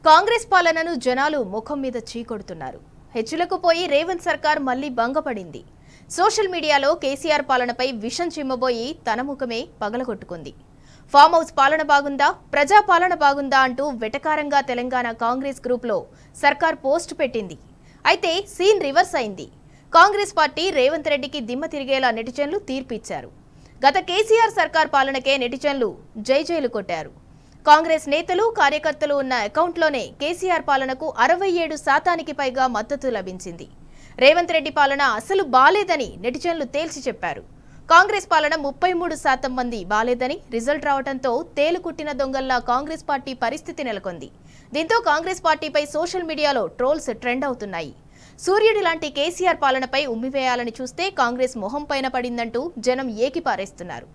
కాంగ్రెస్ పాలనను జనాలు ముఖం మీద చీకొడుతున్నారు. హెచ్చులకు పోయి రేవంత్ సర్కార్ మళ్లీ భంగపడింది. సోషల్ మీడియాలో కేసీఆర్ పాలనపై విషం చిమ్మబోయి తన ముఖమే పగలగొట్టుకుంది. ఫామ్ హౌస్ పాలన బాగుందా, ప్రజా పాలన బాగుందా అంటూ వెటకారంగా తెలంగాణ కాంగ్రెస్ గ్రూప్లో సర్కార్ పోస్ట్ పెట్టింది. అయితే సీన్ రివర్స్ అయింది. కాంగ్రెస్ పార్టీ రేవంత్ రెడ్డికి దిమ్మ తిరిగేలా నెటిజన్లు తీర్పిచ్చారు. గత కేసీఆర్ సర్కార్ పాలనకే నెటిజన్లు జైలు కొట్టారు. కాంగ్రెస్ నేతలు కార్యకర్తలు ఉన్న అకౌంట్లోనే కేసీఆర్ పాలనకు 67% పైగా మద్దతు లభించింది. రేవంత్ రెడ్డి పాలన అసలు బాలేదని నెటిజన్లు తేల్చి చెప్పారు. కాంగ్రెస్ పాలన 33% మంది బాలేదని రిజల్ట్ రావడంతో తేలుకుట్టిన దొంగల్లా కాంగ్రెస్ పార్టీ పరిస్థితి నెలకొంది. దీంతో కాంగ్రెస్ పార్టీపై సోషల్ మీడియాలో ట్రోల్స్ ట్రెండ్ అవుతున్నాయి. సూర్యుడి లాంటి కేసీఆర్ పాలనపై ఉమ్మివేయాలని చూస్తే కాంగ్రెస్ మొహం పైన పడిందంటూ జనం ఏకిపారేస్తున్నారు.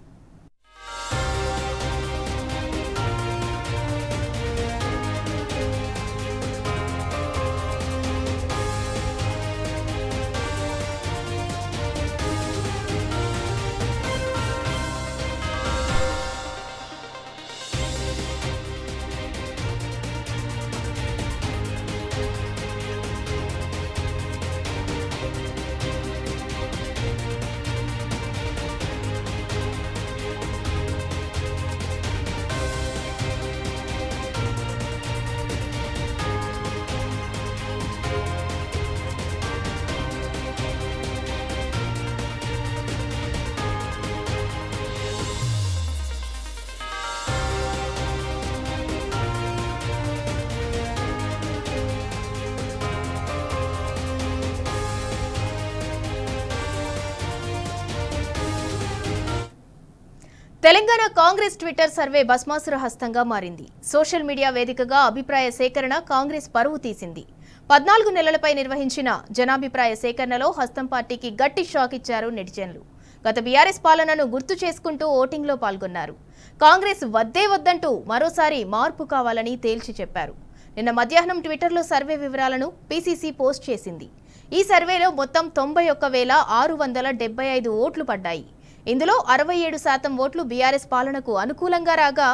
తెలంగాణ కాంగ్రెస్ ట్విట్టర్ సర్వే భస్మాసుర హస్తంగా మారింది. సోషల్ మీడియా వేదికగా అభిప్రాయ సేకరణ కాంగ్రెస్ పరువు తీసింది. 14 నెలలపై నిర్వహించిన జనాభిప్రాయ సేకరణలో హస్తం పార్టీకి గట్టి షాక్ ఇచ్చారు నెటిజన్లు. గత బీఆర్ఎస్ పాలనను గుర్తు చేసుకుంటూ ఓటింగ్లో పాల్గొన్నారు. కాంగ్రెస్ వద్దే వద్దంటూ మరోసారి మార్పు కావాలని తేల్చి చెప్పారు. నిన్న మధ్యాహ్నం ట్విట్టర్లో సర్వే వివరాలను పీసీసీ పోస్ట్ చేసింది. ఈ సర్వేలో మొత్తం 91,675 ఓట్లు పడ్డాయి. ఇందులో 67% ఓట్లు బీఆర్ఎస్ పాలనకు అనుకూలంగా రాగా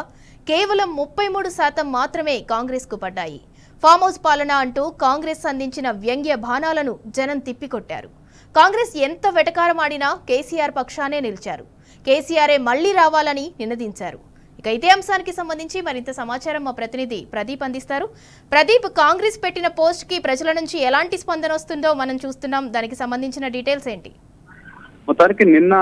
కేవలం 33% మాత్రమే కాంగ్రెస్కు పడ్డాయి. ఫామ్ హౌస్ పాలన అంటూ కాంగ్రెస్ అందించిన వ్యంగ్య బాణాలను జనం తిప్పికొట్టారు. కాంగ్రెస్ ఎంత వెటకారమాడినా కేసీఆర్ పక్షానే నిలిచారు. కేసీఆరే మళ్లీ రావాలని నినదించారు. ఇక ఇదే అంశానికి సంబంధించి మరింత సమాచారం మా ప్రతినిధి ప్రదీప్ అందిస్తారు. ప్రదీప్, కాంగ్రెస్ పెట్టిన పోస్ట్ కి ప్రజల నుంచి ఎలాంటి స్పందన వస్తుందో మనం చూస్తున్నాం. దానికి సంబంధించిన డీటెయిల్స్ ఏంటి? మొత్తానికి నిన్న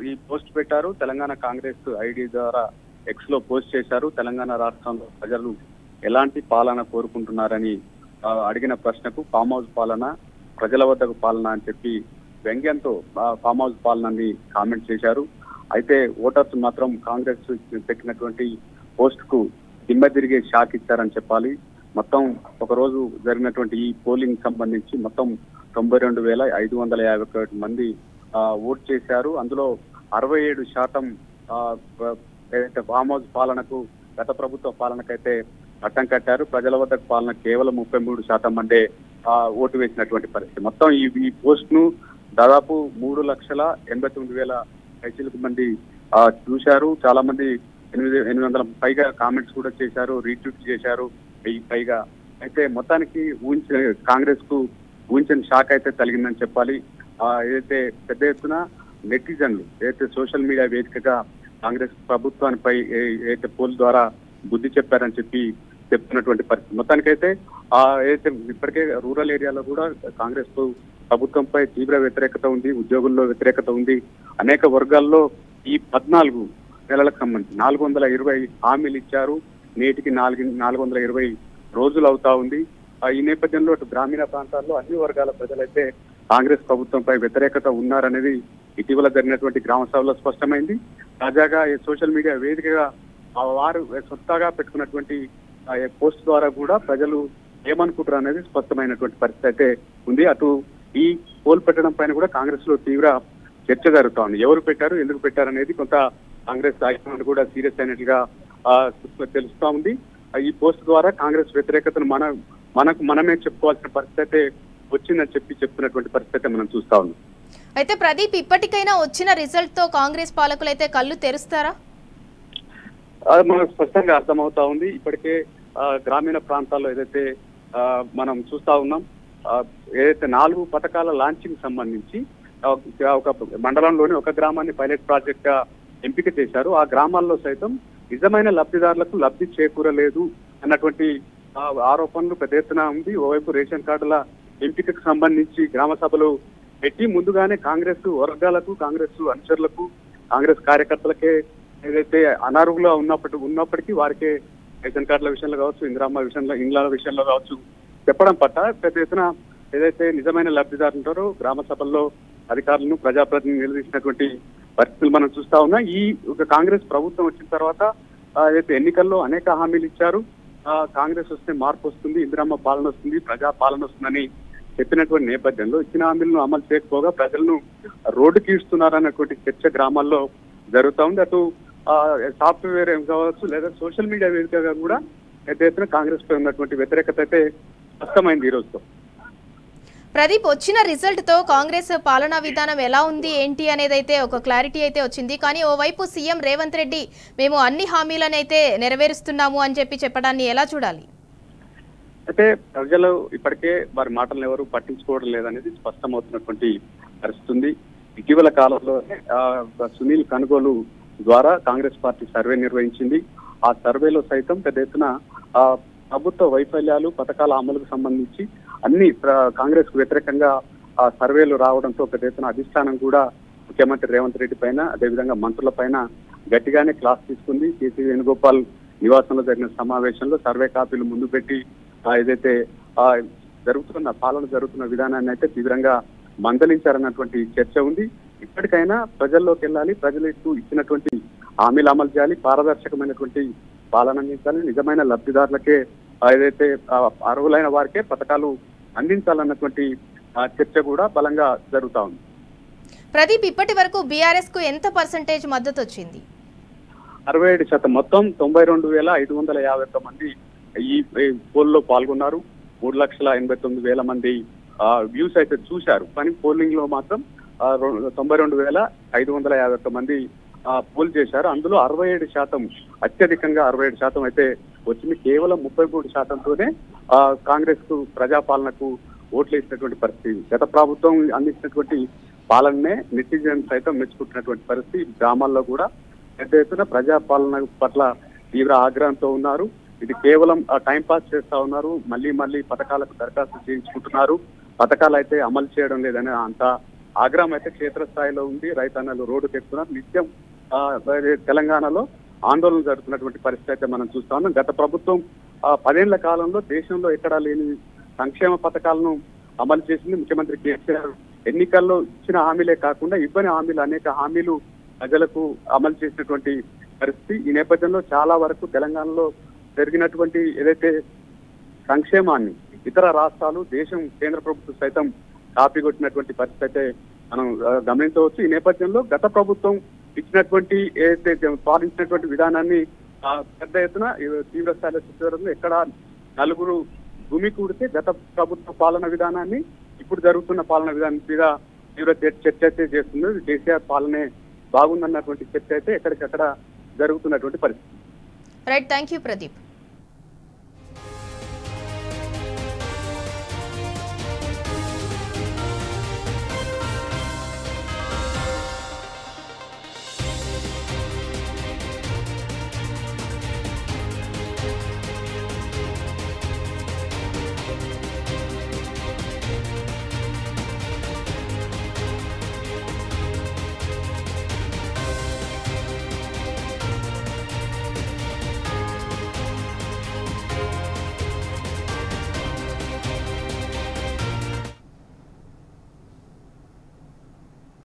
ఈ పోస్ట్ పెట్టారు. తెలంగాణ కాంగ్రెస్ ఐడి ద్వారా ఎక్స్ లో పోస్ట్ చేశారు. తెలంగాణ రాష్ట్రంలో ప్రజలు ఎలాంటి పాలన కోరుకుంటున్నారని అడిగిన ప్రశ్నకు ఫామ్ హౌస్ పాలన, ప్రజల వద్దకు పాలన అని చెప్పి వ్యంగ్యంతో ఫామ్ హౌస్ పాలనని కామెంట్ చేశారు. అయితే ఓటర్స్ మాత్రం కాంగ్రెస్ పెట్టినటువంటి పోస్ట్ కు దిమ్మ తిరిగే షాక్ ఇచ్చారని చెప్పాలి. మొత్తం ఒక రోజు జరిగినటువంటి ఈ పోలింగ్ సంబంధించి మొత్తం 92,551 మంది ఓట్ చేశారు. అందులో 67% ఏదైతే ఫామ్ హౌస్ పాలనకు, గత ప్రభుత్వ పాలనకైతే పట్టం కట్టారు. ప్రజల వద్ద పాలన కేవలం 33% మందే ఓటు వేసినటువంటి పరిస్థితి. మొత్తం ఈ పోస్ట్ ను దాదాపు 3,89,000 మంది చూశారు. చాలా మంది 800 పైగా కామెంట్స్ కూడా చేశారు, రీట్వీట్ చేశారు 1000 పైగా. అయితే మొత్తానికి కాంగ్రెస్ కు ఊహించని షాక్ అయితే కలిగిందని చెప్పాలి. ఏదైతే పెద్ద ఎత్తున నెటిజన్లు ఏదైతే సోషల్ మీడియా వేదికగా కాంగ్రెస్ ప్రభుత్వానిపై ఏదైతే పోల్ ద్వారా బుద్ధి చెప్పారని చెప్పి చెప్తున్నటువంటి పరిస్థితి. మొత్తానికైతే ఏదైతే ఇప్పటికే రూరల్ ఏరియాలో కూడా కాంగ్రెస్ ప్రభుత్వంపై తీవ్ర వ్యతిరేకత ఉంది, ఉద్యోగుల్లో వ్యతిరేకత ఉంది. అనేక వర్గాల్లో ఈ 14 నెలలకు సంబంధించి 420 హామీలు ఇచ్చారు. నేటికి 420 రోజులు అవుతా ఉంది. ఈ నేపథ్యంలో గ్రామీణ ప్రాంతాల్లో అన్ని వర్గాల ప్రజలైతే కాంగ్రెస్ ప్రభుత్వంపై వ్యతిరేకత ఉన్నారనేది ఇటీవల జరిగినటువంటి గ్రామ సభలో స్పష్టమైంది. తాజాగా సోషల్ మీడియా వేదికగా వారు సొంతగా పెట్టుకున్నటువంటి పోస్ట్ ద్వారా కూడా ప్రజలు ఏమనుకుంటారు అనేది స్పష్టమైనటువంటి పరిస్థితి అయితే ఉంది. అటు ఈ పోల్ పెట్టడం పైన కూడా కాంగ్రెస్ లో తీవ్ర చర్చ జరుగుతా ఉంది. ఎవరు పెట్టారు, ఎందుకు పెట్టారు అనేది కొంత కాంగ్రెస్ హైకమాండ్ కూడా సీరియస్ అయినట్టుగా తెలుస్తా ఉంది. ఈ పోస్ట్ ద్వారా కాంగ్రెస్ వ్యతిరేకతను మనమే చెప్పుకోవాల్సిన పరిస్థితి అయితే వచ్చిందని చెప్తున్నటువంటి పరిస్థితి మనం చూస్తా ఉన్నాం. అయితే ప్రదీప్, ఇప్పటికైనా వచ్చిన రిజల్ట్ తో కాంగ్రెస్ పాలకులు అయితే కళ్ళు తెరుస్తారా? మనకు స్పష్టంగా అర్థమవుతా ఉంది. ఇప్పటికే గ్రామీణ ప్రాంతాల్లో ఏదైతే మనం చూస్తా ఉన్నాం, ఏదైతే 4 పథకాల లాంచింగ్ సంబంధించి ఒక మండలంలోని ఒక గ్రామాన్ని పైలట్ ప్రాజెక్ట్ గా ఎంపిక చేశారు. ఆ గ్రామాల్లో సైతం నిజమైన లబ్ధిదారులకు లబ్ధి చేకూరలేదు అన్నటువంటి ఆరోపణలు పెద్ద ఎత్తున ఉంది. ఓవైపు రేషన్ కార్డుల ఎంపికకు సంబంధించి గ్రామ సభలు పెట్టి ముందుగానే కాంగ్రెస్ వర్గాలకు, కాంగ్రెస్ అనుచరులకు, కాంగ్రెస్ కార్యకర్తలకే ఏదైతే అనర్హులుగా ఉన్నప్పటికీ వారికే రేషన్ కార్డుల విషయంలో కావచ్చు, ఇండ్ల విషయంలో కావచ్చు చెప్పడం పట్ల పెద్ద ఎత్తున ఏదైతే నిజమైన లబ్ధిదారులు ఉంటారో గ్రామ సభల్లో అధికారులను, ప్రజాప్రతినిధులు నిలదీసినటువంటి పరిస్థితులు మనం చూస్తా ఉన్నాం. ఈ కాంగ్రెస్ ప్రభుత్వం వచ్చిన తర్వాత ఏదైతే ఎన్నికల్లో అనేక హామీలు ఇచ్చారు. కాంగ్రెస్ వస్తే మార్పు వస్తుంది, ఇందిరమ్మ పాలన వస్తుంది, ప్రజా పాలన వస్తుందని చెప్పినటువంటి నేపథ్యంలో ఇచ్చిన హామీలను అమలు చేయకపోగా ప్రజలను రోడ్డుకి ఈడుస్తున్నారన్నటువంటి చర్చ గ్రామాల్లో జరుగుతూ ఉంది. అటు సాఫ్ట్వేర్ కావచ్చు లేదా సోషల్ మీడియా వేదికగా కూడా పెద్ద ఎత్తున కాంగ్రెస్ పై ఉన్నటువంటి వ్యతిరేకత అయితే స్పష్టమైంది ఈ రోజుతో. ప్రదీప్, వచ్చిన రిజల్ట్ తో కాంగ్రెస్ పాలనా విధానం ఎలా ఉంది ఏంటి అనేది అయితే ఒక క్లారిటీ అయితే వచ్చింది. కానీ ఓవైపు సీఎం రేవంత్ రెడ్డి మేము అన్ని హామీలను అయితే నెరవేరుస్తున్నాము అని చెప్పడాన్ని ఎలా చూడాలి? అయితే ప్రజలు ఇప్పటికే వారి మాటలను ఎవరు పట్టించుకోవడం లేదనేది స్పష్టమవుతున్నటువంటి పరిస్థితి ఉంది. ఇటీవల కాలంలో సునీల్ కనుగోలు ద్వారా కాంగ్రెస్ పార్టీ సర్వే నిర్వహించింది. ఆ సర్వేలో సైతం పెద్ద ఎత్తున ప్రభుత్వ వైఫల్యాలు, పథకాల అమలుకు సంబంధించి అన్ని కాంగ్రెస్ కు వ్యతిరేకంగా ఆ సర్వేలు రావడంతో పెద్ద ఎత్తున అధిష్టానం కూడా ముఖ్యమంత్రి రేవంత్ రెడ్డి పైన, అదేవిధంగా మంత్రుల పైన గట్టిగానే క్లాస్ తీసుకుంది. కేసీ వేణుగోపాల్ నివాసంలో జరిగిన సమావేశంలో సర్వే కాపీలు ముందు పెట్టి ఏదైతే పాలన జరుగుతున్న విధానాన్ని అయితే తీవ్రంగా మందలించారన్నటువంటి చర్చ ఉంది. ఇప్పటికైనా ప్రజల్లోకి వెళ్ళాలి, ప్రజలకు ఇచ్చినటువంటి హామీలు అమలు చేయాలి, పారదర్శకమైనటువంటి పాలన అందించాలి, నిజమైన లబ్ధిదారులకే ఏదైతే అర్హులైన వారికే పథకాలు అందించాలన్నటువంటి చర్చ కూడా బలంగా జరుగుతా ఉంది. ప్రదీప్, ఇప్పటి వరకు బీఆర్ఎస్ కు ఎంత పర్సెంటేజ్ మద్దతు వచ్చింది? 67%. మొత్తం 92,551 మంది ఈ పోల్లో పాల్గొన్నారు. 3,89,000 మంది వ్యూస్ అయితే చూశారు. కానీ పోలింగ్ లో మాత్రం 92,551 మంది పోల్ చేశారు. అందులో 67%, అత్యధికంగా 67% అయితే వచ్చింది. కేవలం 33%తోనే కాంగ్రెస్ కు, ప్రజాపాలనకు ఓట్లు వేసినటువంటి పరిస్థితి. గత ప్రభుత్వం అందించినటువంటి పాలననే నెటిజన్ సైతం మెచ్చుకుంటున్నటువంటి పరిస్థితి. గ్రామాల్లో కూడా పెద్ద ఎత్తున ప్రజాపాలన పట్ల తీవ్ర ఆగ్రహంతో ఉన్నారు. ఇది కేవలం టైం పాస్ చేస్తా ఉన్నారు, మళ్ళీ పథకాలకు దరఖాస్తు చేయించుకుంటున్నారు, పథకాలు అయితే అమలు చేయడం లేదని అంత ఆగ్రహం అయితే క్షేత్రస్థాయిలో ఉంది. రైతన్నలు రోడ్డుకు ఎక్కుతున్నారు. నిత్యం తెలంగాణలో ఆందోళన జరుగుతున్నటువంటి పరిస్థితి అయితే మనం చూస్తా ఉన్నాం. గత ప్రభుత్వం 10 ఏళ్ల కాలంలో దేశంలో ఎక్కడా లేని సంక్షేమ పథకాలను అమలు చేసింది. ముఖ్యమంత్రి కేసీఆర్ ఎన్నికల్లో ఇచ్చిన హామీలే కాకుండా ఇవ్వని హామీలు, అనేక హామీలు ప్రజలకు అమలు చేసినటువంటి పరిస్థితి. ఈ నేపథ్యంలో చాలా వరకు తెలంగాణలో జరిగినటువంటి ఏదైతే సంక్షేమాన్ని ఇతర రాష్ట్రాలు, దేశం, కేంద్ర ప్రభుత్వం సైతం కాపీ కొట్టినటువంటి పరిస్థితి అయితే మనం గమనించవచ్చు. ఈ నేపథ్యంలో గత ప్రభుత్వం ఇచ్చినటువంటి ఏదైతే పాలించినటువంటి విధానాన్ని పెద్ద ఎత్తున తీవ్ర స్థాయిలో చూడడంలో ఎక్కడ నలుగురు భూమి కూడితే గత ప్రభుత్వ పాలన విధానాన్ని, ఇప్పుడు జరుగుతున్న పాలన విధానం మీద తీవ్ర చర్చ అయితే చేస్తుంది. కేసీఆర్ పాలనే బాగుందన్నటువంటి చర్చ అయితే ఎక్కడికక్కడ జరుగుతున్నటువంటి పరిస్థితి. Right, thank you Pradeep.